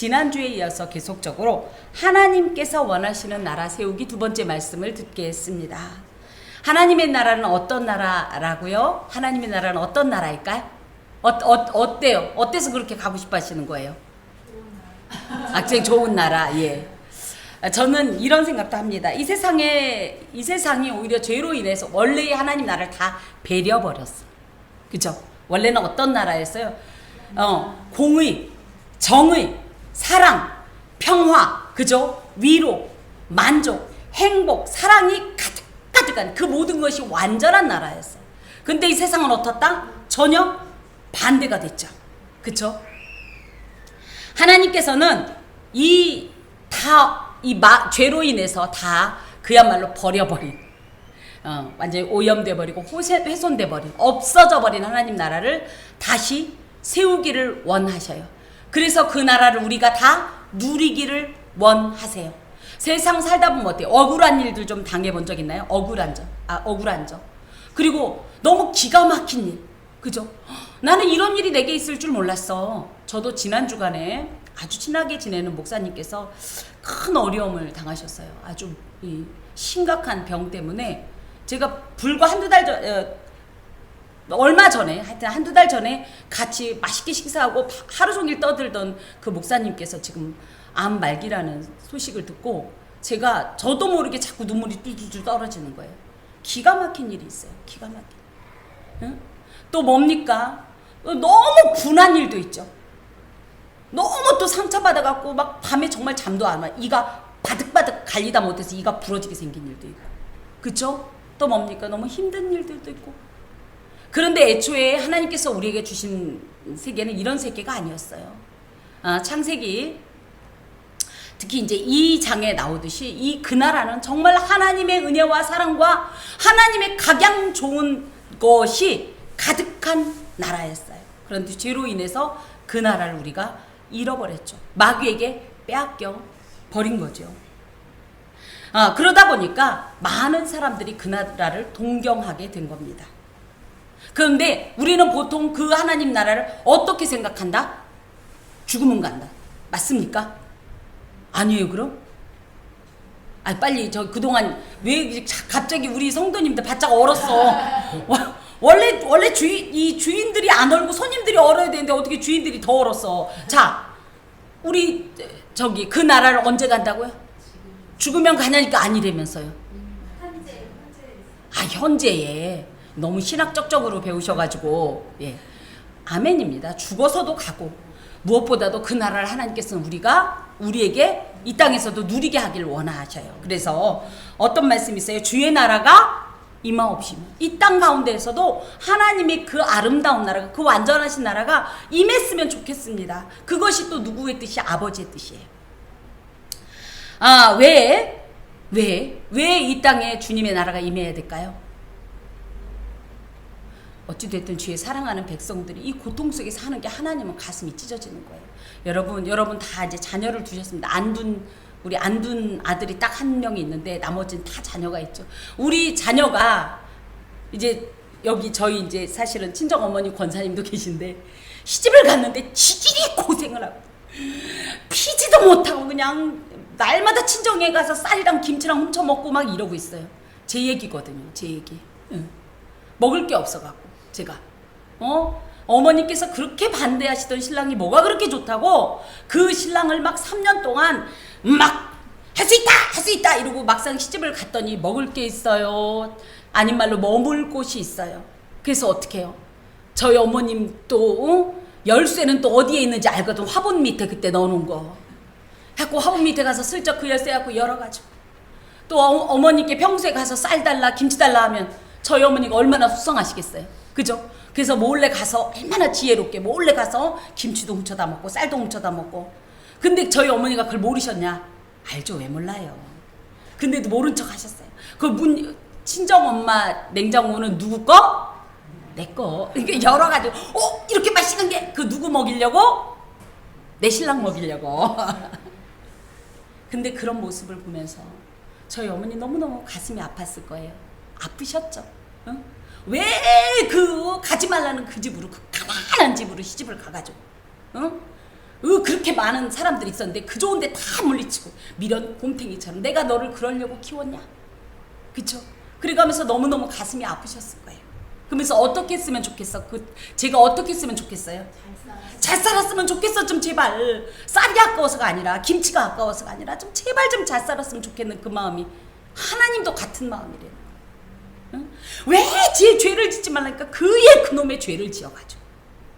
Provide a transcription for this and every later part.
지난주에 이어서 계속적으로 하나님께서 원하시는 나라 세우기 두 번째 말씀을 듣겠습니다. 하나님의 나라는 어떤 나라라고요? 하나님의 나라는 어떤 나라일까요? 어때요? 어때서 그렇게 가고 싶어 하시는 거예요? 굉장히 좋은 나라. 예. 저는 이런 생각도 합니다. 이 세상이 오히려 죄로 인해서 원래의 하나님 나라를 다 배려버렸어. 그죠? 원래는 어떤 나라였어요? 공의, 정의, 사랑, 평화, 그죠? 위로, 만족, 행복, 사랑이 가득가득한 그 모든 것이 완전한 나라였어. 근데 이 세상은 어떻다? 전혀 반대가 됐죠. 그쵸? 하나님께서는 죄로 인해서 다 그야말로 버려버린, 완전히 오염돼 버리고 훼손돼 버린, 없어져 버린 하나님 나라를 다시 세우기를 원하셔요. 그래서 그 나라를 우리가 다 누리기를 원하세요. 세상 살다 보면 어때요? 억울한 일들 좀 당해본 적 있나요? 억울한 적. 그리고 너무 기가 막힌 일. 그죠? 나는 이런 일이 내게 있을 줄 몰랐어. 저도 지난 주간에 아주 친하게 지내는 목사님께서 큰 어려움을 당하셨어요. 아주 심각한 병 때문에 제가 불과 얼마 전에, 하여튼 한두 달 전에 같이 맛있게 식사하고 하루 종일 떠들던 그 목사님께서 지금 암 말기라는 소식을 듣고 저도 모르게 자꾸 눈물이 뚫뚫 떨어지는 거예요. 기가 막힌 일이 있어요. 기가 막힌. 응? 또 뭡니까? 너무 분한 일도 있죠. 너무 또 상처받아갖고 막 밤에 정말 잠도 안 와. 이가 바득바득 갈리다 못해서 이가 부러지게 생긴 일도 있고. 그쵸? 또 뭡니까? 너무 힘든 일들도 있고. 그런데 애초에 하나님께서 우리에게 주신 세계는 이런 세계가 아니었어요. 창세기 특히 이제 이 장에 나오듯이 그 나라는 정말 하나님의 은혜와 사랑과 하나님의 각양 좋은 것이 가득한 나라였어요. 그런데 죄로 인해서 그 나라를 우리가 잃어버렸죠. 마귀에게 빼앗겨 버린 거죠. 그러다 보니까 많은 사람들이 그 나라를 동경하게 된 겁니다. 그런데 우리는 보통 그 하나님 나라를 어떻게 생각한다? 죽으면 간다. 맞습니까? 아니에요, 그럼? 빨리 그동안 왜 갑자기 우리 성도님들 바짝 얼었어? 원래 주인들이 안 얼고 손님들이 얼어야 되는데 어떻게 주인들이 더 얼었어? 자, 우리 그 나라를 언제 간다고요? 죽으면 가냐니까 아니라면서요. 현재에 너무 신학적으로 배우셔가지고, 예, 아멘입니다. 죽어서도 가고 무엇보다도 그 나라를 하나님께서는 우리에게 이 땅에서도 누리게 하길 원하셔요. 그래서 어떤 말씀이 있어요? 주의 나라가 임하옵시며 이 땅 가운데에서도 하나님의 그 아름다운 나라가, 그 완전하신 나라가 임했으면 좋겠습니다. 그것이 또 누구의 뜻이? 아버지의 뜻이에요. 왜 이 땅에 주님의 나라가 임해야 될까요? 어찌됐든 주의 사랑하는 백성들이 이 고통 속에 사는 게 하나님은 가슴이 찢어지는 거예요. 여러분 다 이제 자녀를 두셨습니다. 우리 안 둔 아들이 딱 한 명이 있는데 나머지는 다 자녀가 있죠. 우리 자녀가 이제 여기 저희 이제 사실은 친정 어머니 권사님도 계신데 시집을 갔는데 지질이 고생을 하고 피지도 못하고 그냥 날마다 친정에 가서 쌀이랑 김치랑 훔쳐 먹고 막 이러고 있어요. 제 얘기거든요. 제 얘기. 먹을 게 없어갖고 제가 어머니께서 그렇게 반대하시던 신랑이 뭐가 그렇게 좋다고 그 신랑을 막 3년 동안 막 할 수 있다 이러고 막상 시집을 갔더니 먹을 게 있어요. 아닌 말로 머물 곳이 있어요. 그래서 어떻게 해요? 저희 어머님 또 열쇠는 또 어디에 있는지 알거든. 화분 밑에 그때 넣어놓은 거 해갖고 화분 밑에 가서 슬쩍 그 열쇠 갖고 열어가지고 또 어머니께 평소에 가서 쌀 달라 김치 달라 하면 저희 어머니가 얼마나 속상하시겠어요. 그죠? 그래서 몰래 가서 얼마나 지혜롭게 몰래 가서 김치도 훔쳐다 먹고 쌀도 훔쳐다 먹고. 근데 저희 어머니가 그걸 모르셨냐? 알죠. 왜 몰라요. 근데도 모른 척 하셨어요. 친정엄마 냉장고는 누구 거? 내 거. 이렇게 열어가지고 이렇게 맛있는 게 그 누구 먹이려고? 내 신랑 먹이려고. 근데 그런 모습을 보면서 저희 어머니 너무너무 가슴이 아팠을 거예요. 아프셨죠? 응? 왜 가지 말라는 그 집으로, 그 가난한 집으로 시집을 가가지고, 응? 그렇게 많은 사람들이 있었는데 그 좋은데 다 물리치고 미련 곰탱이처럼 내가 너를 그러려고 키웠냐? 그쵸? 그래가면서 너무너무 가슴이 아프셨을 거예요. 그러면서 어떻게 했으면 좋겠어? 제가 어떻게 했으면 좋겠어요? 잘 살았으면 좋겠어. 좀 제발. 쌀이 아까워서가 아니라 김치가 아까워서가 아니라 좀 제발 좀 잘 살았으면 좋겠는 그 마음이 하나님도 같은 마음이래요. 응? 왜 제 죄를 짓지 말라니까 그의 그놈의 죄를 지어가지고.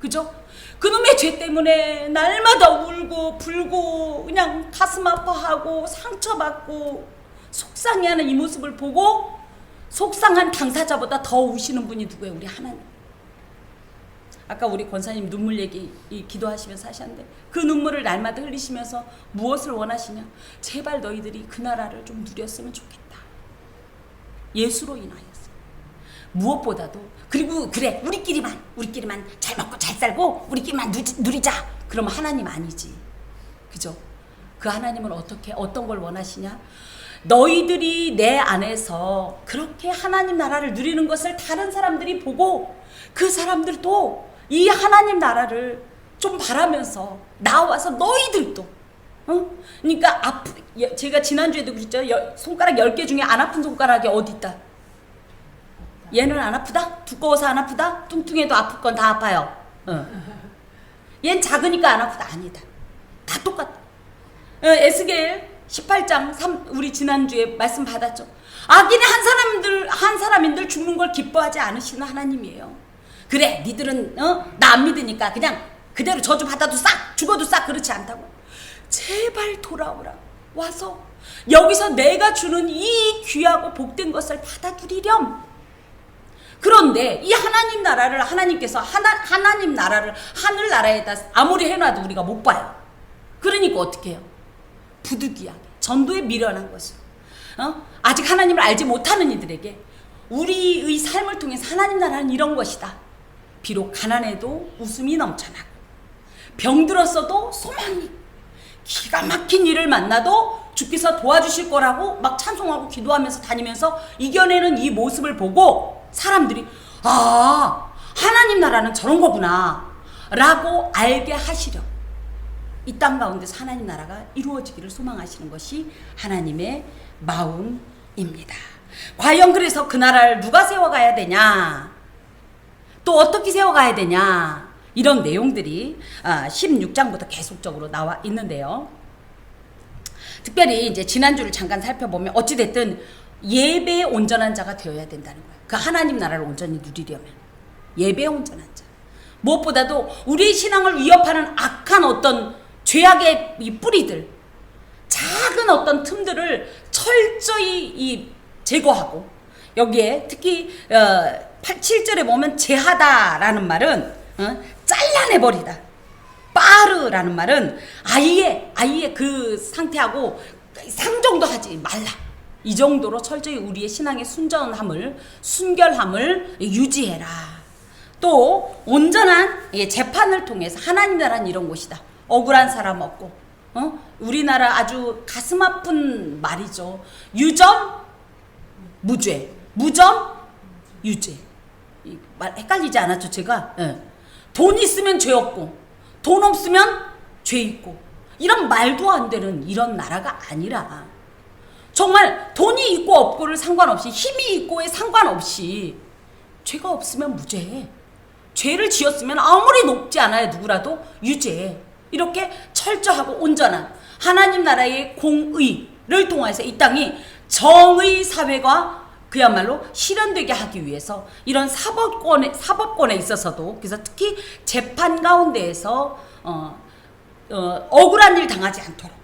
그죠? 그놈의 죄 때문에 날마다 울고 불고 그냥 가슴 아파하고 상처받고 속상해하는 이 모습을 보고 속상한 당사자보다 더 우시는 분이 누구예요? 우리 하나님. 아까 우리 권사님 눈물 얘기 기도하시면서 하셨는데 그 눈물을 날마다 흘리시면서 무엇을 원하시냐? 제발 너희들이 그 나라를 좀 누렸으면 좋겠다. 예수로 인하여서. 무엇보다도 그리고 그래 우리끼리만 잘 먹고 잘 살고 우리끼리만 누리자. 그러면 하나님 아니지. 그죠? 그 하나님은 어떤 걸 원하시냐? 너희들이 내 안에서 그렇게 하나님 나라를 누리는 것을 다른 사람들이 보고 그 사람들도 이 하나님 나라를 좀 바라면서 나와서 너희들도 그러니까 제가 지난주에도 그랬죠. 손가락 10개 중에 안 아픈 손가락이 어디 있다? 얘는 안 아프다? 두꺼워서 안 아프다? 뚱뚱해도 아플 건 다 아파요. 얘는 작으니까 안 아프다? 아니다. 다 똑같다. 에스겔 18장 3 우리 지난주에 말씀 받았죠. 악인의 한 사람인들 죽는 걸 기뻐하지 않으시는 하나님이에요. 그래 니들은 나 안 믿으니까 그냥 그대로 저주 받아도 싹 죽어도 싹 그렇지 않다고. 제발 돌아오라. 와서 여기서 내가 주는 이 귀하고 복된 것을 받아 누리렴. 그런데 이 하나님 나라를 하나님께서 하나님 나라를 하늘 나라에다 아무리 해놔도 우리가 못 봐요. 그러니까 어떻게 해요? 부득이하게 전도에 미련한 것으로 아직 하나님을 알지 못하는 이들에게 우리의 삶을 통해서 하나님 나라는 이런 것이다. 비록 가난해도 웃음이 넘쳐나고 병들었어도 소망이 기가 막힌 일을 만나도 주께서 도와주실 거라고 막 찬송하고 기도하면서 다니면서 이겨내는 이 모습을 보고 사람들이 하나님 나라는 저런 거구나 라고 알게 하시려 이 땅 가운데서 하나님 나라가 이루어지기를 소망하시는 것이 하나님의 마음입니다. 과연 그래서 그 나라를 누가 세워가야 되냐? 또 어떻게 세워가야 되냐? 이런 내용들이 16장부터 계속적으로 나와 있는데요. 특별히 이제 지난주를 잠깐 살펴보면 어찌됐든 예배에 온전한 자가 되어야 된다는 거예요. 그 하나님 나라를 온전히 누리려면 예배에 온전한 자. 무엇보다도 우리의 신앙을 위협하는 악한 어떤 죄악의 이 뿌리들, 작은 어떤 틈들을 철저히 제거하고 여기에 특히 7절에 보면 제하다라는 말은 잘라내버리다. 빠르라는 말은 아예 그 상태하고 상정도 하지 말라. 이 정도로 철저히 우리의 신앙의 순결함을 유지해라. 또 온전한 재판을 통해서 하나님 나라는 이런 곳이다. 억울한 사람 없고 우리나라 아주 가슴 아픈 말이죠. 유점 무죄, 무점 유죄. 이 말 헷갈리지 않았죠 제가? 돈 있으면 죄 없고 돈 없으면 죄 있고 이런 말도 안 되는 이런 나라가 아니라 정말 돈이 있고 없고를 상관없이 힘이 있고에 상관없이 죄가 없으면 무죄, 죄를 지었으면 아무리 높지 않아야 누구라도 유죄. 이렇게 철저하고 온전한 하나님 나라의 공의를 통해서 이 땅이 정의 사회가 그야말로 실현되게 하기 위해서 이런 사법권에 있어서도 그래서 특히 재판 가운데에서 억울한 일 당하지 않도록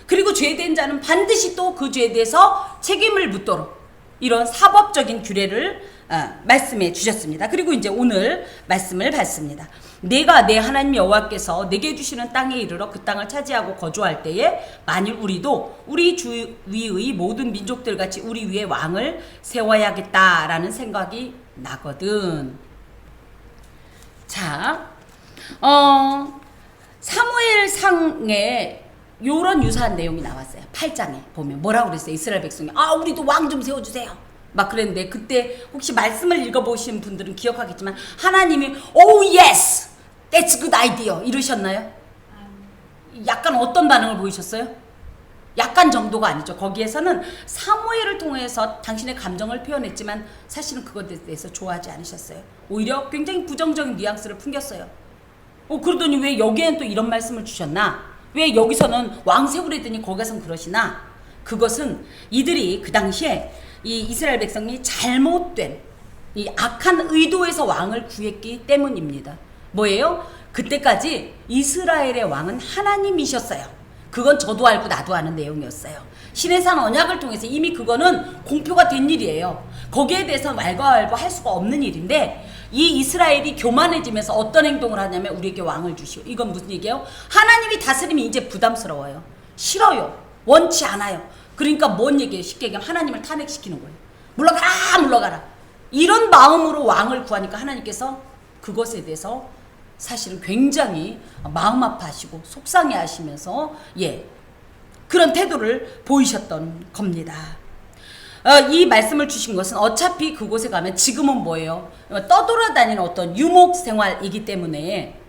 그리고 죄된 자는 반드시 또 그 죄에 대해서 책임을 묻도록 이런 사법적인 규례를 말씀해 주셨습니다. 그리고 이제 오늘 말씀을 받습니다. 내가 내 하나님 여호와께서 내게 주시는 땅에 이르러 그 땅을 차지하고 거주할 때에 만일 우리도 우리 주위의 모든 민족들 같이 우리 위에 왕을 세워야겠다라는 생각이 나거든. 자, 사무엘상에 요런 유사한 내용이 나왔어요. 8장에 보면 뭐라고 그랬어요? 이스라엘 백성이 우리도 왕 좀 세워주세요 막 그랬는데 그때 혹시 말씀을 읽어보신 분들은 기억하겠지만 하나님이 Oh yes, that's good idea 이러셨나요? 약간 어떤 반응을 보이셨어요? 약간 정도가 아니죠. 거기에서는 사무엘을 통해서 당신의 감정을 표현했지만 사실은 그것에 대해서 좋아하지 않으셨어요. 오히려 굉장히 부정적인 뉘앙스를 풍겼어요. 그러더니 왜 여기엔 또 이런 말씀을 주셨나? 왜 여기서는 왕 세우려더니 거기 가서는 그러시나? 그것은 이들이 그 당시에 이 이스라엘 백성이 잘못된 이 악한 의도에서 왕을 구했기 때문입니다. 뭐예요? 그때까지 이스라엘의 왕은 하나님이셨어요. 그건 저도 알고 나도 아는 내용이었어요. 시내산 언약을 통해서 이미 그거는 공표가 된 일이에요. 거기에 대해서 왈가왈부 할 수가 없는 일인데 이 이스라엘이 교만해지면서 어떤 행동을 하냐면 우리에게 왕을 주시오. 이건 무슨 얘기예요? 하나님이 다스림이 이제 부담스러워요. 싫어요. 원치 않아요. 그러니까 뭔 얘기예요? 쉽게 얘기하면 하나님을 탄핵시키는 거예요. 물러가라 물러가라. 이런 마음으로 왕을 구하니까 하나님께서 그것에 대해서 사실은 굉장히 마음 아파하시고 속상해 하시면서 그런 태도를 보이셨던 겁니다. 이 말씀을 주신 것은 어차피 그곳에 가면 지금은 뭐예요? 떠돌아다니는 어떤 유목 생활이기 때문에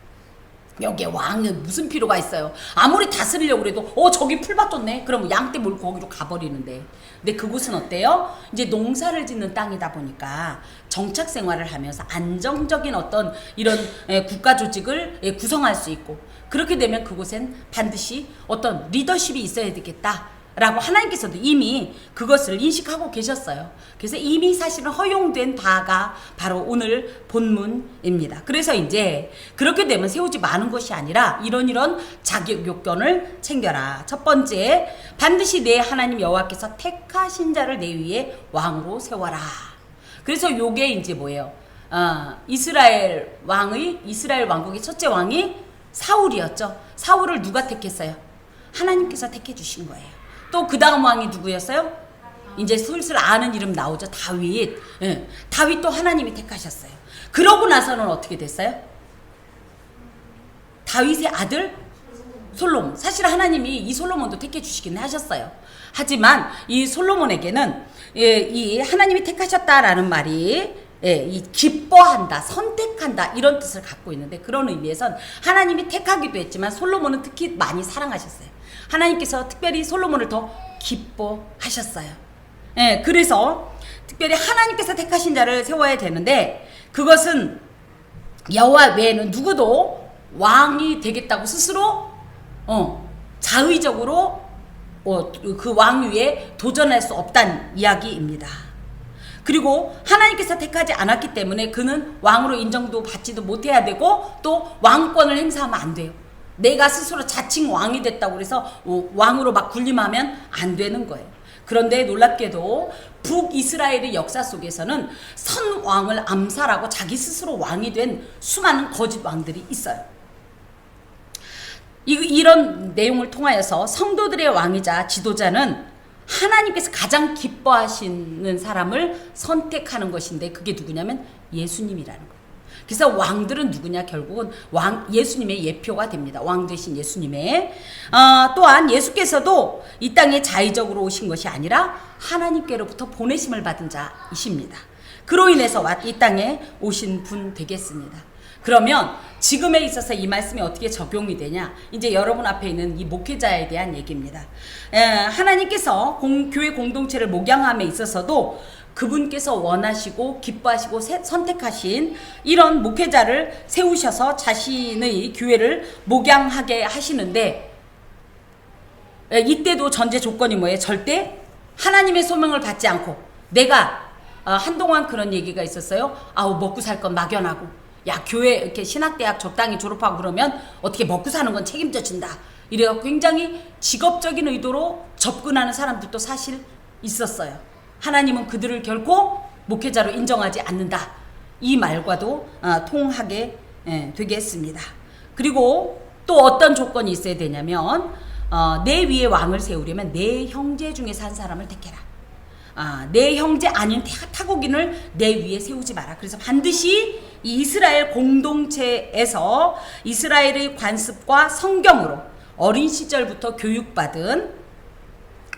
여기에 왕이 무슨 필요가 있어요? 아무리 다스리려고 해도 저기 풀밭 줬네? 그러면 양떼 몰고 거기로 가버리는데. 근데 그곳은 어때요? 이제 농사를 짓는 땅이다 보니까 정착 생활을 하면서 안정적인 어떤 이런 국가 조직을 구성할 수 있고, 그렇게 되면 그곳엔 반드시 어떤 리더십이 있어야 되겠다 라고 하나님께서도 이미 그것을 인식하고 계셨어요. 그래서 이미 사실은 허용된 바가 바로 오늘 본문입니다. 그래서 이제 그렇게 되면 세우지 마는 것이 아니라 이런 자격 요건을 챙겨라. 첫 번째, 반드시 내 하나님 여호와께서 택하신 자를 내 위에 왕으로 세워라. 그래서 요게 이제 뭐예요? 이스라엘 왕국의 첫째 왕이 사울이었죠. 사울을 누가 택했어요? 하나님께서 택해 주신 거예요. 또 그 다음 왕이 누구였어요? 이제 슬슬 아는 이름 나오죠. 다윗. 다윗도 하나님이 택하셨어요. 그러고 나서는 어떻게 됐어요? 다윗의 아들 솔로몬. 사실 하나님이 이 솔로몬도 택해 주시긴 하셨어요. 하지만 이 솔로몬에게는 이 하나님이 택하셨다라는 말이 이 기뻐한다, 선택한다 이런 뜻을 갖고 있는데, 그런 의미에선 하나님이 택하기도 했지만 솔로몬은 특히 많이 사랑하셨어요. 하나님께서 특별히 솔로몬을 더 기뻐하셨어요. 그래서 특별히 하나님께서 택하신 자를 세워야 되는데, 그것은 여호와 외에는 누구도 왕이 되겠다고 스스로 자의적으로 그 왕 위에 도전할 수 없다는 이야기입니다. 그리고 하나님께서 택하지 않았기 때문에 그는 왕으로 인정도 받지도 못해야 되고 또 왕권을 행사하면 안 돼요. 내가 스스로 자칭 왕이 됐다고 해서 왕으로 막 군림하면 안 되는 거예요. 그런데 놀랍게도 북이스라엘의 역사 속에서는 선왕을 암살하고 자기 스스로 왕이 된 수많은 거짓 왕들이 있어요. 이런 내용을 통하여서 성도들의 왕이자 지도자는 하나님께서 가장 기뻐하시는 사람을 선택하는 것인데, 그게 누구냐면 예수님이라는 거예요. 그래서 왕들은 누구냐? 결국은 예수님의 예표가 됩니다. 왕 되신 예수님의. 또한 예수께서도 이 땅에 자의적으로 오신 것이 아니라 하나님께로부터 보내심을 받은 자이십니다. 그로 인해서 이 땅에 오신 분 되겠습니다. 그러면 지금에 있어서 이 말씀이 어떻게 적용이 되냐? 이제 여러분 앞에 있는 이 목회자에 대한 얘기입니다. 하나님께서 교회 공동체를 목양함에 있어서도 그분께서 원하시고 기뻐하시고 선택하신 이런 목회자를 세우셔서 자신의 교회를 목양하게 하시는데, 이때도 전제 조건이 뭐예요? 절대 하나님의 소명을 받지 않고, 내가 한동안 그런 얘기가 있었어요. 먹고 살 건 막연하고, 야, 교회 이렇게 신학대학 적당히 졸업하고 그러면 어떻게 먹고 사는 건 책임져 준다. 이래서 굉장히 직업적인 의도로 접근하는 사람들도 사실 있었어요. 하나님은 그들을 결코 목회자로 인정하지 않는다. 이 말과도 통하게 되겠습니다. 그리고 또 어떤 조건이 있어야 되냐면, 내 위에 왕을 세우려면 내 형제 중에서 한 사람을 택해라. 내 형제 아닌 타국인을 내 위에 세우지 마라. 그래서 반드시 이 이스라엘 공동체에서 이스라엘의 관습과 성경으로 어린 시절부터 교육받은,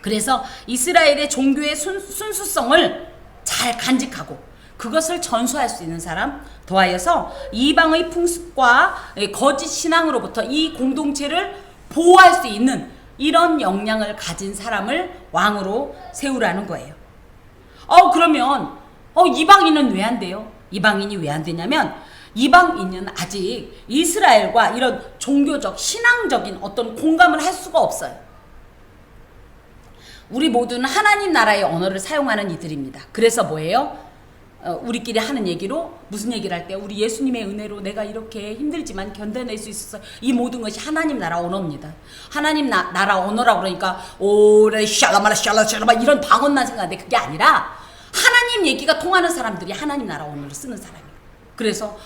그래서 이스라엘의 종교의 순수성을 잘 간직하고 그것을 전수할 수 있는 사람, 더하여서 이방의 풍습과 거짓 신앙으로부터 이 공동체를 보호할 수 있는 이런 역량을 가진 사람을 왕으로 세우라는 거예요. 그러면 이방인은 왜 안 돼요? 이방인이 왜 안 되냐면 이방인은 아직 이스라엘과 이런 종교적 신앙적인 어떤 공감을 할 수가 없어요. 우리 모두는 하나님 나라의 언어를 사용하는 이들입니다. 그래서 뭐예요? 우리끼리 하는 얘기로 무슨 얘기를 할 때 우리 예수님의 은혜로 내가 이렇게 힘들지만 견뎌낼 수 있었어. 이 모든 것이 하나님 나라 언어입니다. 하나님 나라 언어라고 그러니까 오래 샬라마라 샬라마 이런 방언만 생각하는데 그게 아니라 하나님 얘기가 통하는 사람들이 하나님 나라 언어를 쓰는 사람이에요. 그래서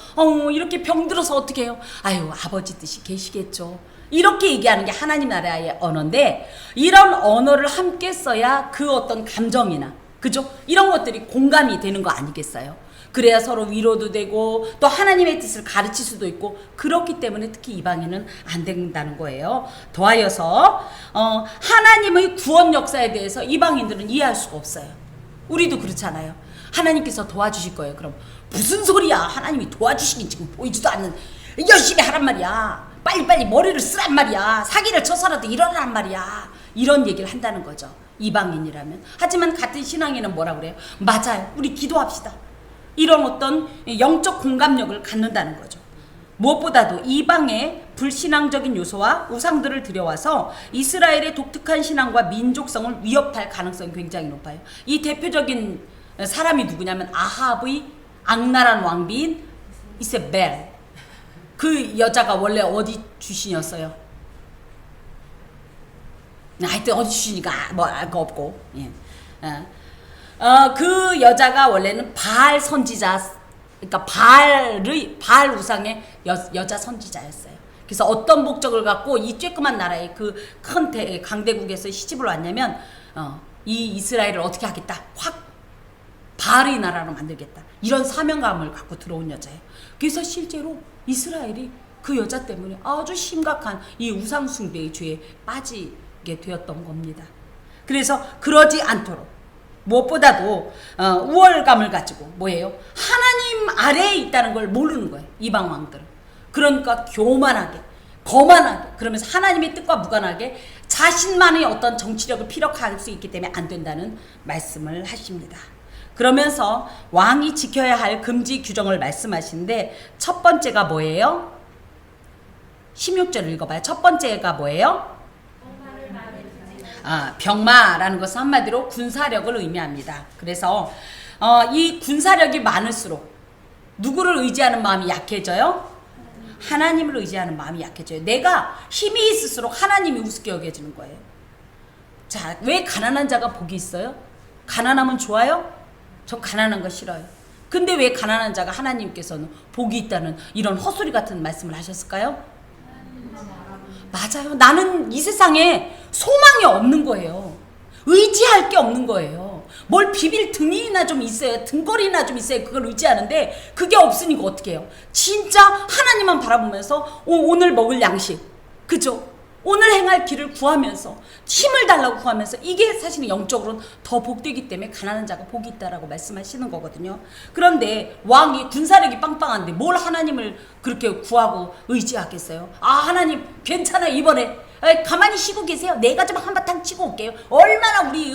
이렇게 병들어서 어떻게 해요? 아유 아버지 뜻이 계시겠죠. 이렇게 얘기하는 게 하나님 나라의 언어인데 이런 언어를 함께 써야 그 어떤 감정이나 그죠? 이런 것들이 공감이 되는 거 아니겠어요? 그래야 서로 위로도 되고 또 하나님의 뜻을 가르칠 수도 있고 그렇기 때문에 특히 이방인은 안 된다는 거예요. 더하여서 하나님의 구원 역사에 대해서 이방인들은 이해할 수가 없어요. 우리도 그렇잖아요. 하나님께서 도와주실 거예요. 그럼 무슨 소리야? 하나님이 도와주시긴 지금 보이지도 않는 열심히 하란 말이야. 빨리빨리 머리를 쓰란 말이야. 사기를 쳐서라도 일어나란 말이야. 이런 얘기를 한다는 거죠. 이방인이라면. 하지만 같은 신앙인은 뭐라 그래요? 맞아요. 우리 기도합시다. 이런 어떤 영적 공감력을 갖는다는 거죠. 무엇보다도 이방의 불신앙적인 요소와 우상들을 들여와서 이스라엘의 독특한 신앙과 민족성을 위협할 가능성이 굉장히 높아요. 이 대표적인 사람이 누구냐면 아합의 악랄한 왕비인 이세벨. 그 여자가 원래 어디 출신이었어요? 하여튼 어디 출신이니까 뭐 알 거 없고. 예. 그 여자가 원래는 바알 선지자, 그러니까 바알 우상의 여자 선지자였어요. 그래서 어떤 목적을 갖고 이 쬐끄만 나라의 그 큰 강대국에서 시집을 왔냐면 이 이스라엘을 어떻게 하겠다, 확 바알의 나라로 만들겠다, 이런 사명감을 갖고 들어온 여자예요. 그래서 실제로 이스라엘이 그 여자 때문에 아주 심각한 이 우상 숭배의 죄에 빠지게 되었던 겁니다. 그래서 그러지 않도록 무엇보다도 우월감을 가지고 뭐예요? 하나님 아래에 있다는 걸 모르는 거예요. 이방 왕들은. 그러니까 교만하게, 거만하게, 그러면서 하나님의 뜻과 무관하게 자신만의 어떤 정치력을 피력할 수 있기 때문에 안 된다는 말씀을 하십니다. 그러면서 왕이 지켜야 할 금지 규정을 말씀하시는데 첫 번째가 뭐예요? 16절 읽어봐요. 첫 번째가 뭐예요? 병마라는 것은 한마디로 군사력을 의미합니다. 그래서 이 군사력이 많을수록 누구를 의지하는 마음이 약해져요? 하나님을 의지하는 마음이 약해져요. 내가 힘이 있을수록 하나님이 우습게 여겨지는 거예요. 자, 왜 가난한 자가 복이 있어요? 가난하면 좋아요? 저 가난한 거 싫어요. 근데 왜 가난한 자가 하나님께서는 복이 있다는 이런 헛소리 같은 말씀을 하셨을까요? 맞아요. 나는 이 세상에 소망이 없는 거예요. 의지할 게 없는 거예요. 뭘 비빌 등이나 좀 있어요. 등거리나 좀 있어요. 그걸 의지하는데 그게 없으니까 어떻게 해요? 진짜 하나님만 바라보면서 오늘 먹을 양식, 그죠? 오늘 행할 길을 구하면서 힘을 달라고 구하면서 이게 사실은 영적으로는 더 복되기 때문에 가난한 자가 복이 있다라고 말씀하시는 거거든요. 그런데 왕이 군사력이 빵빵한데 뭘 하나님을 그렇게 구하고 의지하겠어요? 하나님 괜찮아요. 이번에 가만히 쉬고 계세요. 내가 좀 한바탕 치고 올게요. 얼마나 우리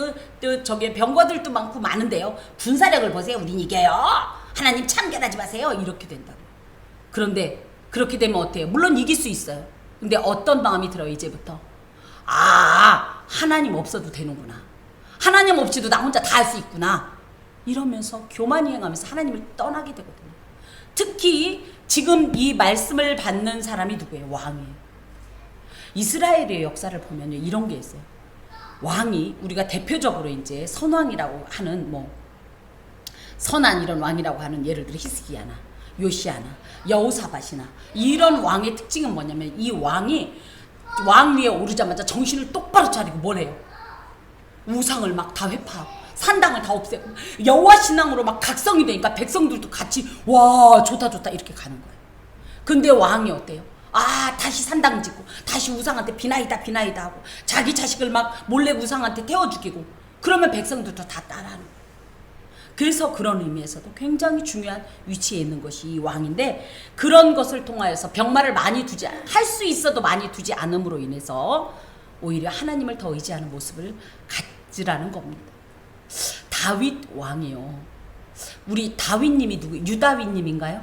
저기 병거들도 많고 많은데요. 군사력을 보세요. 우린 이겨요. 하나님 참견하지 마세요. 이렇게 된다고. 그런데 그렇게 되면 어때요? 물론 이길 수 있어요. 근데 어떤 마음이 들어요? 이제부터 하나님 없어도 되는구나, 하나님 없이도 나 혼자 다 할 수 있구나, 이러면서 교만이 행하면서 하나님을 떠나게 되거든요. 특히 지금 이 말씀을 받는 사람이 누구예요? 왕이에요. 이스라엘의 역사를 보면요, 이런 게 있어요. 왕이 우리가 대표적으로 이제 선왕이라고 하는 뭐 선한 이런 왕이라고 하는, 예를 들어 히스기야나 요시아나 여호사밧이나 이런 왕의 특징은 뭐냐면 이 왕이 왕 위에 오르자마자 정신을 똑바로 차리고 뭘 해요? 우상을 막 다 회파하고 산당을 다 없애고 여호와 신앙으로 막 각성이 되니까 백성들도 같이 와 좋다 좋다 이렇게 가는 거예요. 근데 왕이 어때요? 다시 산당 짓고 다시 우상한테 비나이다 하고 자기 자식을 막 몰래 우상한테 태워 죽이고, 그러면 백성들도 다 따라하는 거예요. 그래서 그런 의미에서도 굉장히 중요한 위치에 있는 것이 이 왕인데, 그런 것을 통하여서 병마를 많이 두지, 할 수 있어도 많이 두지 않음으로 인해서 오히려 하나님을 더 의지하는 모습을 갖지라는 겁니다. 다윗 왕이요. 우리 다윗님이 누구? 유다윗님인가요?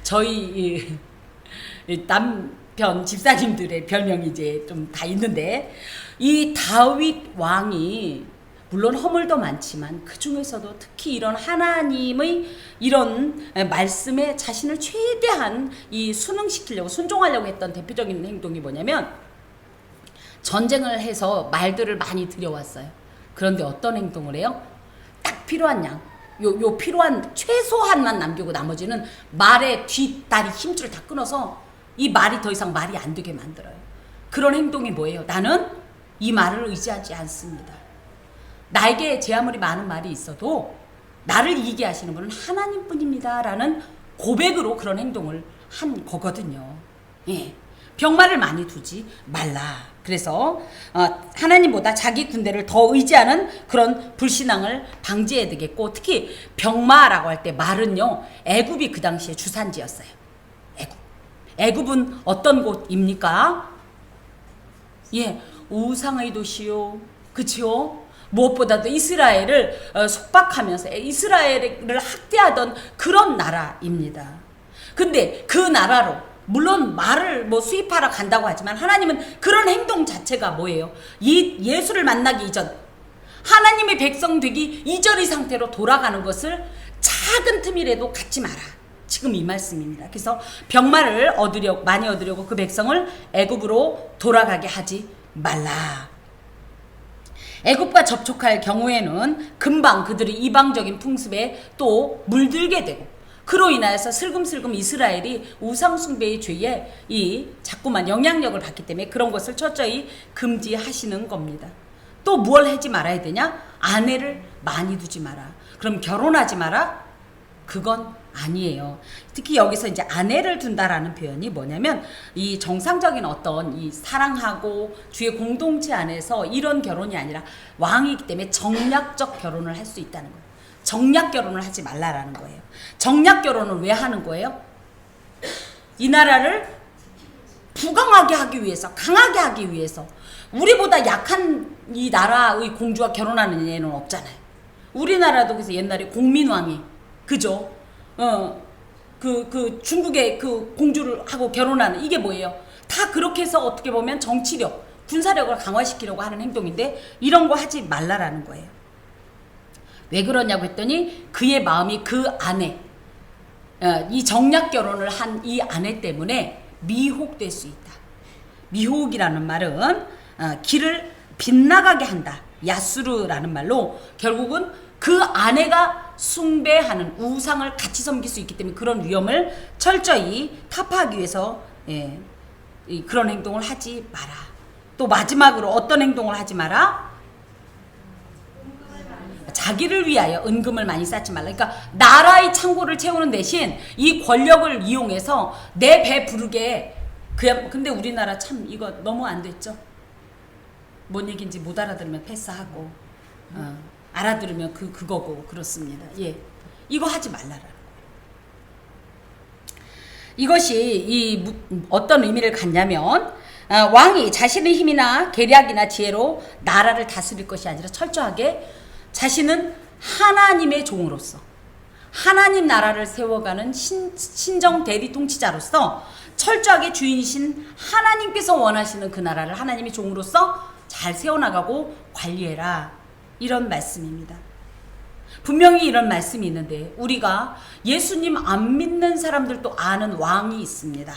저희 남편 집사님들의 별명이 이제 좀 다 있는데, 이 다윗 왕이 물론 허물도 많지만 그 중에서도 특히 이런 하나님의 이런 말씀에 자신을 최대한 이 순응시키려고, 순종하려고 했던 대표적인 행동이 뭐냐면, 전쟁을 해서 말들을 많이 들여왔어요. 그런데 어떤 행동을 해요? 딱 필요한 양, 요 필요한 최소한만 남기고 나머지는 말의 뒷다리 힘줄을 다 끊어서 이 말이 더 이상 말이 안 되게 만들어요. 그런 행동이 뭐예요? 나는 이 말을 의지하지 않습니다. 나에게 제 아무리 많은 말이 있어도 나를 이기게 하시는 분은 하나님뿐입니다 라는 고백으로 그런 행동을 한 거거든요. 예. 병마를 많이 두지 말라. 그래서 하나님보다 자기 군대를 더 의지하는 그런 불신앙을 방지해야 되겠고, 특히 병마라고 할 때 말은요, 애굽이 그 당시에 주산지였어요. 애굽은 어떤 곳입니까? 예, 우상의 도시요. 그치요? 무엇보다도 이스라엘을 속박하면서 이스라엘을 학대하던 그런 나라입니다. 근데 그 나라로 물론 말을 뭐 수입하러 간다고 하지만 하나님은 그런 행동 자체가 뭐예요? 이 예수를 만나기 이전, 하나님의 백성 되기 이전의 상태로 돌아가는 것을 작은 틈이라도 갖지 마라. 지금 이 말씀입니다. 그래서 병마를 많이 얻으려고 그 백성을 애굽으로 돌아가게 하지 말라. 애굽과 접촉할 경우에는 금방 그들의 이방적인 풍습에 또 물들게 되고, 그로 인하여서 슬금슬금 이스라엘이 우상숭배의 죄에 자꾸만 영향력을 받기 때문에 그런 것을 철저히 금지하시는 겁니다. 또 뭘 하지 말아야 되냐? 아내를 많이 두지 마라. 그럼 결혼하지 마라? 그건 아니에요. 특히 여기서 이제 아내를 둔다라는 표현이 뭐냐면, 이 정상적인 어떤 이 사랑하고 주의 공동체 안에서 이런 결혼이 아니라 왕이기 때문에 정략적 결혼을 할 수 있다는 거예요. 정략 결혼을 하지 말라라는 거예요. 정략 결혼을 왜 하는 거예요? 이 나라를 부강하게 하기 위해서, 강하게 하기 위해서. 우리보다 약한 이 나라의 공주와 결혼하는 예는 없잖아요. 우리나라도 그래서 옛날에 공민왕이, 그죠? 그 중국의 그 공주를 하고 결혼하는, 이게 뭐예요? 다 그렇게 해서 어떻게 보면 정치력, 군사력을 강화시키려고 하는 행동인데, 이런 거 하지 말라라는 거예요. 왜 그러냐고 했더니 그의 마음이 그 아내, 이 정략 결혼을 한 이 아내 때문에 미혹될 수 있다. 미혹이라는 말은 길을 빗나가게 한다. 야수르라는 말로 결국은 그 아내가 숭배하는 우상을 같이 섬길 수 있기 때문에 그런 위험을 철저히 타파하기 위해서 그런 행동을 하지 마라. 또 마지막으로 어떤 행동을 하지 마라? 자기를 위하여 은금을 많이 쌓지 말라. 그러니까 나라의 창고를 채우는 대신 이 권력을 이용해서 내 배 부르게. 근데 우리나라 참 이거 너무 안 됐죠. 뭔 얘기인지 못 알아들으면 패스하고, 알아들으면 그거고 그렇습니다. 예, 이거 하지 말라라. 이것이 어떤 의미를 갖냐면, 왕이 자신의 힘이나 계략이나 지혜로 나라를 다스릴 것이 아니라 철저하게 자신은 하나님의 종으로서 하나님 나라를 세워가는 신정 대리 통치자로서 철저하게 주인이신 하나님께서 원하시는 그 나라를 하나님의 종으로서 잘 세워나가고 관리해라. 이런 말씀입니다. 분명히 이런 말씀이 있는데, 우리가 예수님 안 믿는 사람들도 아는 왕이 있습니다.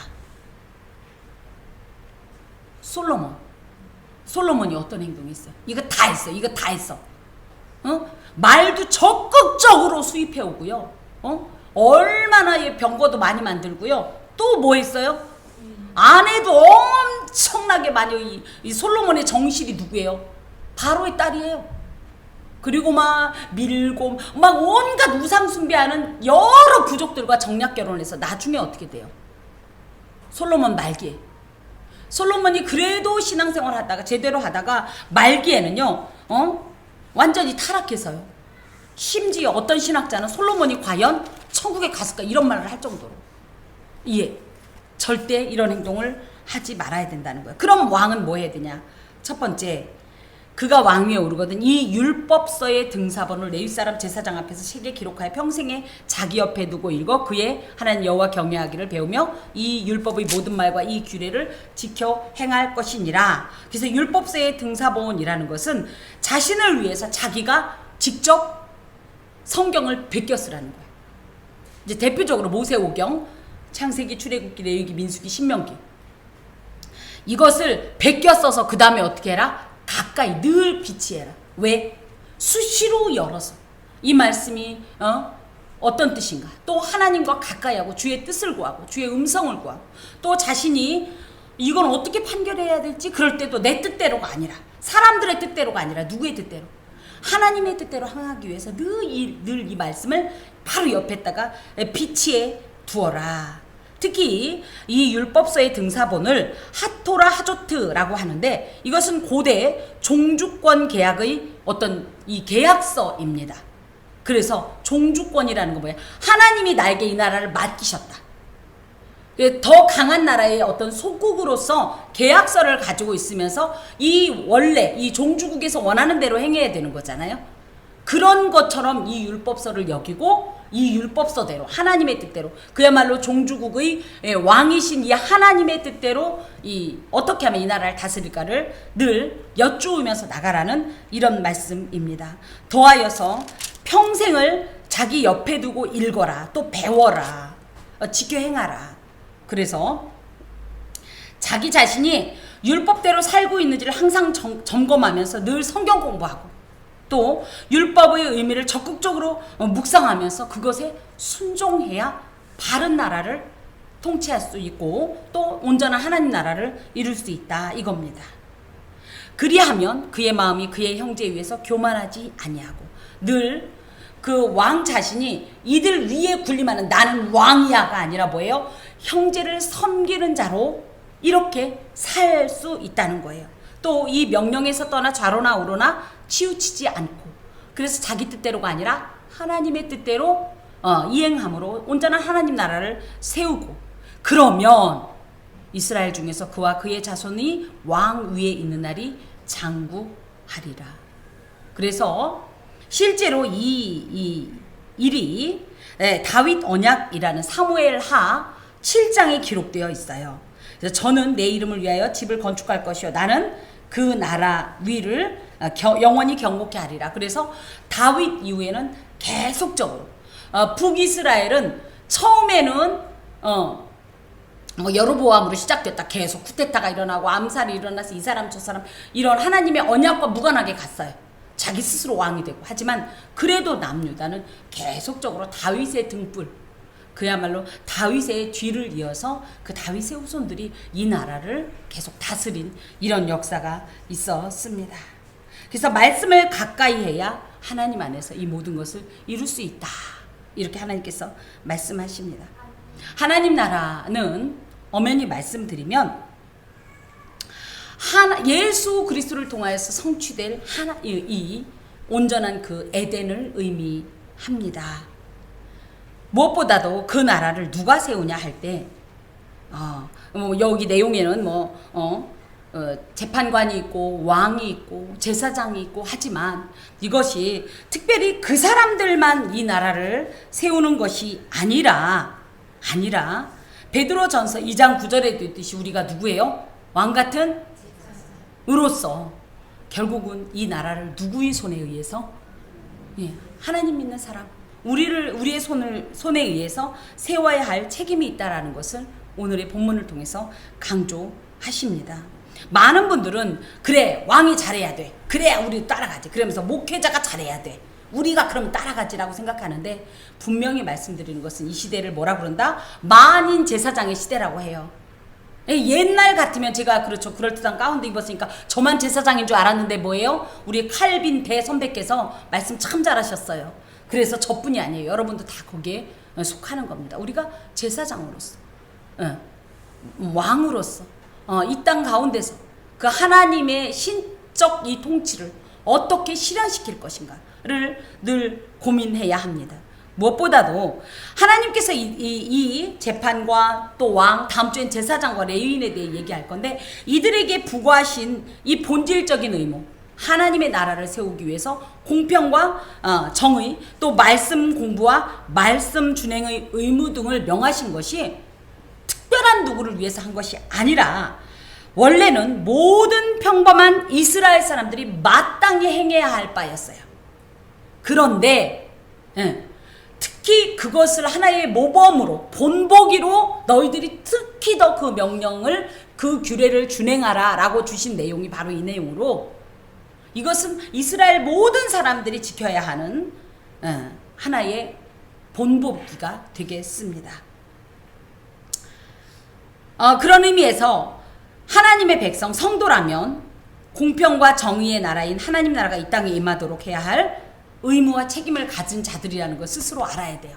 솔로몬이 어떤 행동이 있어요? 이거 다 했어. 말도 적극적으로 수입해 오고요. 얼마나 병거도 많이 만들고요. 또 뭐 했어요? 아내도 엄청나게 많이. 이 솔로몬의 정실이 누구예요? 바로의 딸이에요. 그리고 막 밀고 막 온갖 우상 숭배하는 여러 부족들과 정략 결혼해서 나중에 어떻게 돼요? 솔로몬 말기에. 솔로몬이 그래도 신앙생활 하다가 제대로 하다가 말기에는요, 완전히 타락해서요. 심지어 어떤 신학자는 솔로몬이 과연 천국에 갔을까 이런 말을 할 정도로 절대 이런 행동을 하지 말아야 된다는 거예요. 그럼 왕은 뭐 해야 되냐? 첫 번째, 그가 왕 위에 오르거든 이 율법서의 등사본을 레위 사람 제사장 앞에서 책에 기록하여 평생에 자기 옆에 두고 읽어 그의 하나님 여호와 경외하기를 배우며 이 율법의 모든 말과 이 규례를 지켜 행할 것이니라. 그래서 율법서의 등사본이라는 것은 자신을 위해서 자기가 직접 성경을 베껴 쓰라는 거예요. 이제 대표적으로 모세오경, 창세기, 출애굽기, 레위기, 민수기, 신명기, 이것을 베껴 써서 그 다음에 어떻게 해라? 가까이 늘 비치해라. 왜? 수시로 열어서 이 말씀이 어떤 뜻인가, 또 하나님과 가까이 하고 주의 뜻을 구하고 주의 음성을 구하고, 또 자신이 이건 어떻게 판결해야 될지 그럴 때도 내 뜻대로가 아니라, 사람들의 뜻대로가 아니라 누구의 뜻대로? 하나님의 뜻대로 행하기 위해서 늘 이 말씀을 바로 옆에다가 비치해 두어라. 특히 이 율법서의 등사본을 하토라 하조트라고 하는데, 이것은 고대 종주권 계약의 어떤 이 계약서입니다. 그래서 종주권이라는 건 뭐예요? 하나님이 나에게 이 나라를 맡기셨다. 더 강한 나라의 어떤 속국으로서 계약서를 가지고 있으면서 원래 이 종주국에서 원하는 대로 행해야 되는 거잖아요. 그런 것처럼 이 율법서를 여기고 이 율법서대로 하나님의 뜻대로, 그야말로 종주국의 왕이신 이 하나님의 뜻대로 어떻게 하면 이 나라를 다스릴까를 늘 여쭈으면서 나가라는 이런 말씀입니다. 더하여서 평생을 자기 옆에 두고 읽어라, 또 배워라, 지켜 행하라. 그래서 자기 자신이 율법대로 살고 있는지를 항상 점검하면서 늘 성경 공부하고, 또 율법의 의미를 적극적으로 묵상하면서 그것에 순종해야 바른 나라를 통치할 수 있고 또 온전한 하나님 나라를 이룰 수 있다, 이겁니다. 그리하면 그의 마음이 그의 형제에 의해서 교만하지 아니하고, 늘 그 왕 자신이 이들 위에 군림하는 나는 왕이야가 아니라 뭐예요? 형제를 섬기는 자로 이렇게 살 수 있다는 거예요. 또 이 명령에서 떠나 좌로나 우로나 치우치지 않고, 그래서 자기 뜻대로가 아니라 하나님의 뜻대로 이행함으로 온전한 하나님 나라를 세우고, 그러면 이스라엘 중에서 그와 그의 자손이 왕 위에 있는 날이 장구하리라. 그래서 실제로 이 일이 다윗 언약이라는 사무엘하 7장에 기록되어 있어요. 그래서 저는 내 이름을 위하여 집을 건축할 것이요 나는 그 나라 위를 영원히 경고케 하리라. 그래서 다윗 이후에는 계속적으로 북이스라엘은 처음에는 여로보암으로 시작됐다. 계속 쿠데타가 일어나고 암살이 일어나서 이 사람 저 사람 이런 하나님의 언약과 무관하게 갔어요. 자기 스스로 왕이 되고. 하지만 그래도 남유다는 계속적으로 다윗의 등불, 그야말로 다윗의 뒤를 이어서 그 다윗의 후손들이 이 나라를 계속 다스린 이런 역사가 있었습니다. 그래서 말씀을 가까이 해야 하나님 안에서 이 모든 것을 이룰 수 있다, 이렇게 하나님께서 말씀하십니다. 하나님 나라는 엄연히 말씀드리면 예수 그리스도를 통하여서 성취될 이 온전한 그 에덴을 의미합니다. 무엇보다도 그 나라를 누가 세우냐 할 때, 여기 내용에는 재판관이 있고 왕이 있고 제사장이 있고 하지만, 이것이 특별히 그 사람들만 이 나라를 세우는 것이 아니라 베드로전서 2장 9절에도 있듯이 우리가 누구예요? 왕 같은 으로서 결국은 이 나라를 누구의 손에 의해서? 하나님 믿는 사람, 우리의 손에 의해서 세워야 할 책임이 있다라는 것을 오늘의 본문을 통해서 강조하십니다. 많은 분들은 그래 왕이 잘해야 돼, 그래야 우리 따라가지, 그러면서 목회자가 잘해야 돼, 우리가 그럼 따라가지라고 생각하는데, 분명히 말씀드리는 것은 이 시대를 뭐라 그런다? 만인 제사장의 시대라고 해요. 옛날 같으면 제가 그렇죠, 그럴듯한 가운데 입었으니까 저만 제사장인 줄 알았는데 뭐예요? 우리 칼빈 대선배께서 말씀 참 잘하셨어요. 그래서 저뿐이 아니에요. 여러분도 다 거기에 속하는 겁니다. 우리가 제사장으로서, 왕으로서 이 땅 가운데서 그 하나님의 신적 이 통치를 어떻게 실현시킬 것인가를 늘 고민해야 합니다. 무엇보다도 하나님께서 이 재판과 또 왕, 다음 주엔 제사장과 레위인에 대해 얘기할 건데, 이들에게 부과하신 이 본질적인 의무, 하나님의 나라를 세우기 위해서 공평과 정의, 또 말씀 공부와 말씀 준행의 의무 등을 명하신 것이 특별한 누구를 위해서 한 것이 아니라 원래는 모든 평범한 이스라엘 사람들이 마땅히 행해야 할 바였어요. 그런데 특히 그것을 하나의 모범으로, 본보기로 너희들이 특히 더 그 명령을, 그 규례를 준행하라 라고 주신 내용이 바로 이 내용으로, 이것은 이스라엘 모든 사람들이 지켜야 하는 하나의 본보기가 되겠습니다. 그런 의미에서 하나님의 백성, 성도라면 공평과 정의의 나라인 하나님 나라가 이 땅에 임하도록 해야 할 의무와 책임을 가진 자들이라는 걸 스스로 알아야 돼요.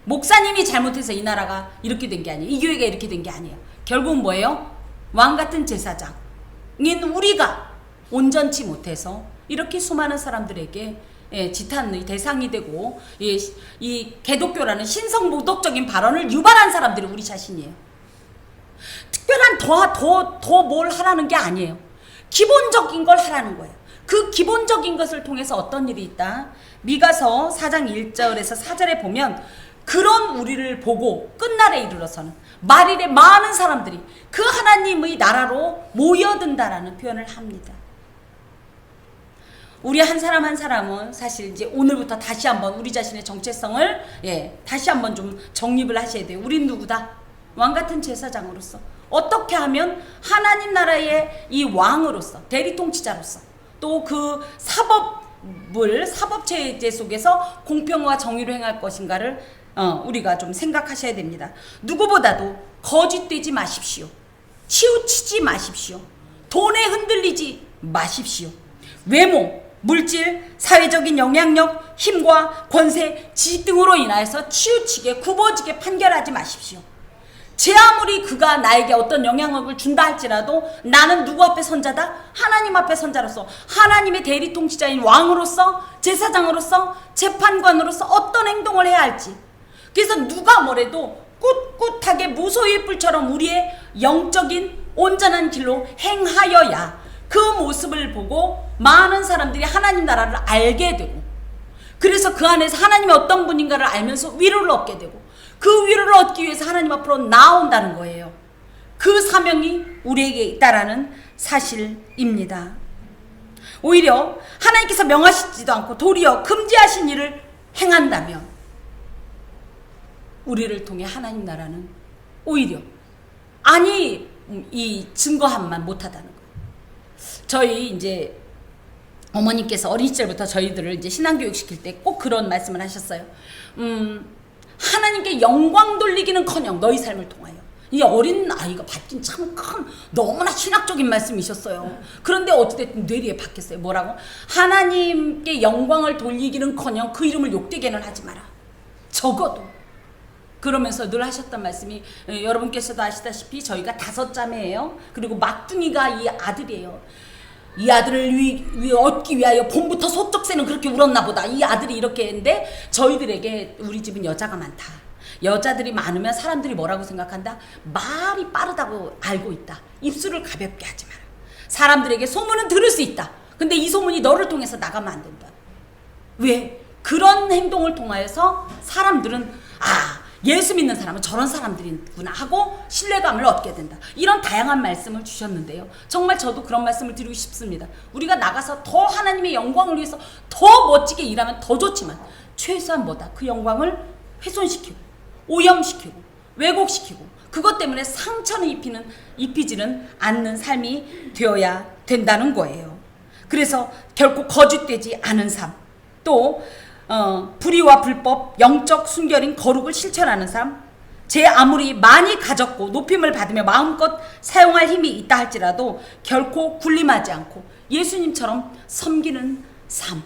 목사님이 잘못해서 이 나라가 이렇게 된 게 아니에요. 이 교회가 이렇게 된 게 아니에요. 결국은 뭐예요? 왕 같은 제사장인 우리가 온전치 못해서 이렇게 수많은 사람들에게 지탄의 대상이 되고, 이 개독교라는 신성모독적인 발언을 유발한 사람들이 우리 자신이에요. 특별한 더 뭘 하라는 게 아니에요. 기본적인 걸 하라는 거예요. 그 기본적인 것을 통해서 어떤 일이 있다. 미가서 4장 1절에서 4절에 보면, 그런 우리를 보고 끝날에 이르러서는 말일에 많은 사람들이 그 하나님의 나라로 모여든다라는 표현을 합니다. 우리 한 사람 한 사람은 사실 이제 오늘부터 다시 한번 우리 자신의 정체성을 다시 한번 좀 정립을 하셔야 돼요. 우린 누구다? 왕 같은 제사장으로서, 어떻게 하면 하나님 나라의 이 왕으로서, 대리 통치자로서, 또 그 사법체제 속에서 공평과 정의로 행할 것인가를 우리가 좀 생각하셔야 됩니다. 누구보다도 거짓되지 마십시오. 치우치지 마십시오. 돈에 흔들리지 마십시오. 외모, 물질, 사회적인 영향력, 힘과 권세, 지식 등으로 인하여서 치우치게 굽어지게 판결하지 마십시오. 제 아무리 그가 나에게 어떤 영향력을 준다 할지라도 나는 누구 앞에 선자다? 하나님 앞에 선자로서, 하나님의 대리 통치자인 왕으로서, 제사장으로서, 재판관으로서 어떤 행동을 해야 할지, 그래서 누가 뭐래도 꿋꿋하게 무소유의 뿔처럼 우리의 영적인 온전한 길로 행하여야 그 모습을 보고 많은 사람들이 하나님 나라를 알게 되고, 그래서 그 안에서 하나님이 어떤 분인가를 알면서 위로를 얻게 되고, 그 위로를 얻기 위해서 하나님 앞으로 나온다는 거예요. 그 사명이 우리에게 있다라는 사실입니다. 오히려 하나님께서 명하시지도 않고 도리어 금지하신 일을 행한다면 우리를 통해 하나님 나라는 오히려 이 증거함만 못하다는 거예요. 저희 이제 어머니께서 어린 시절부터 저희들을 이제 신앙교육 시킬 때 꼭 그런 말씀을 하셨어요. 하나님께 영광 돌리기는커녕 너희 삶을 통하여. 이 어린 아이가 받긴 참 큰 너무나 신학적인 말씀이셨어요. 그런데 어찌됐든 뇌리에 박혔어요. 뭐라고? 하나님께 영광을 돌리기는커녕 그 이름을 욕되게는 하지 마라. 적어도. 그러면서 늘 하셨던 말씀이, 여러분께서도 아시다시피 저희가 5자매예요. 그리고 막둥이가 이 아들이에요. 이 아들을 얻기 위하여 봄부터 소쩍새는 그렇게 울었나 보다. 이 아들이 이렇게 했는데, 저희들에게 우리 집은 여자가 많다. 여자들이 많으면 사람들이 뭐라고 생각한다? 말이 빠르다고 알고 있다. 입술을 가볍게 하지 마라. 사람들에게 소문은 들을 수 있다. 근데 이 소문이 너를 통해서 나가면 안 된다. 왜? 그런 행동을 통하여서 사람들은 예수 믿는 사람은 저런 사람들이구나 하고 신뢰감을 얻게 된다. 이런 다양한 말씀을 주셨는데요. 정말 저도 그런 말씀을 드리고 싶습니다. 우리가 나가서 더 하나님의 영광을 위해서 더 멋지게 일하면 더 좋지만, 최소한 뭐다? 그 영광을 훼손시키고 오염시키고 왜곡시키고 그것 때문에 상처는 입히지는 않는 삶이 되어야 된다는 거예요. 그래서 결코 거짓되지 않은 삶, 또 불의와 불법, 영적 순결인 거룩을 실천하는 삶, 제 아무리 많이 가졌고 높임을 받으며 마음껏 사용할 힘이 있다 할지라도 결코 군림하지 않고 예수님처럼 섬기는 삶.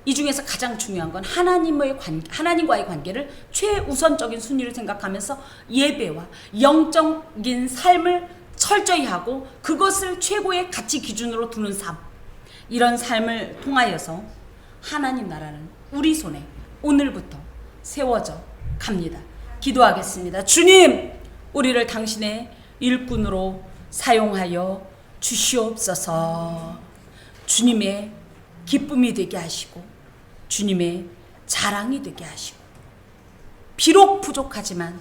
이 중에서 가장 중요한 건 하나님과의 관계를 최우선적인 순위로 생각하면서 예배와 영적인 삶을 철저히 하고 그것을 최고의 가치 기준으로 두는 삶. 이런 삶을 통하여서 하나님 나라는 우리 손에 오늘부터 세워져 갑니다. 기도하겠습니다. 주님, 우리를 당신의 일꾼으로 사용하여 주시옵소서. 주님의 기쁨이 되게 하시고 주님의 자랑이 되게 하시고, 비록 부족하지만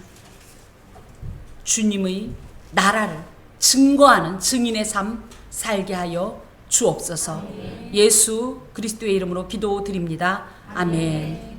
주님의 나라를 증거하는 증인의 삶 살게 하여 주옵소서. 예수 그리스도의 이름으로 기도드립니다. 아멘.